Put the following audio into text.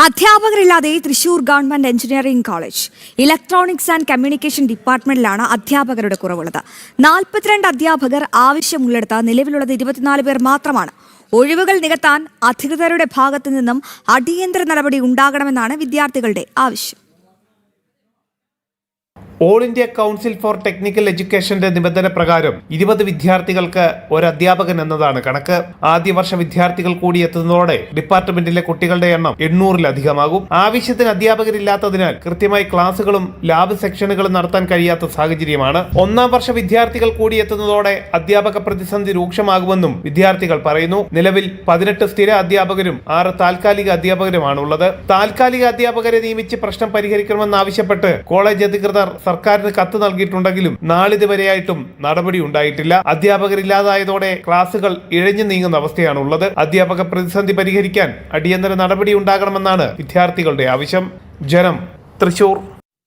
അധ്യാപകരില്ലാതെ Thrissur government engineering college electronics and communication ഡിപ്പാർട്ട്മെന്റിലാണ് അധ്യാപകരുടെ കുറവുള്ളത്. 42 അധ്യാപകർ ആവശ്യമുള്ളിടത്ത് നിലവിലുള്ളത് 24 പേർ മാത്രമാണ്. ഒഴിവുകൾ നികത്താൻ അധികൃതരുടെ ഭാഗത്തു നിന്നും അടിയന്തര നടപടി ഉണ്ടാകണമെന്നാണ് വിദ്യാർത്ഥികളുടെ ആവശ്യം. All India Council for Technical എഡ്യൂക്കേഷന്റെ നിബന്ധന പ്രകാരം 20 വിദ്യാർത്ഥികൾക്ക് ഒരു അധ്യാപകൻ എന്നതാണ് കണക്ക്. ആദ്യ വർഷ വിദ്യാർത്ഥികൾ കൂടി എത്തുന്നതോടെ ഡിപ്പാർട്ട്മെന്റിലെ കുട്ടികളുടെ എണ്ണം 800-ലധികമാകും. ആവശ്യത്തിന് അധ്യാപകരില്ലാത്തതിനാൽ കൃത്യമായി ക്ലാസുകളും ലാബ് സെക്ഷനുകളും നടത്താൻ കഴിയാത്ത സാഹചര്യമാണ്. ഒന്നാം വർഷ വിദ്യാർത്ഥികൾ കൂടി എത്തുന്നതോടെ അധ്യാപക പ്രതിസന്ധി രൂക്ഷമാകുമെന്നും വിദ്യാർത്ഥികൾ പറയുന്നു. നിലവിൽ 18 സ്ഥിര അധ്യാപകരും 6 താൽക്കാലിക അധ്യാപകരുമാണുള്ളത്. താൽക്കാലിക അധ്യാപകരെ നിയമിച്ച് പ്രശ്നം പരിഹരിക്കണമെന്നാവശ്യപ്പെട്ട് കോളേജ് അധികൃതർ സർക്കാരിന് കത്ത് നൽകിയിട്ടുണ്ടെങ്കിലും നാളിതുവരെയായിട്ടും നടപടി ഉണ്ടായിട്ടില്ല. അധ്യാപകരില്ലാതായതോടെ ക്ലാസുകൾ ഇഴഞ്ഞു നീങ്ങുന്ന അവസ്ഥയാണുള്ളത്. അധ്യാപക പ്രതിസന്ധി പരിഹരിക്കാൻ അടിയന്തര നടപടി ഉണ്ടാകണമെന്നാണ് വിദ്യാർത്ഥികളുടെ ആവശ്യം. ജനം, തൃശൂർ.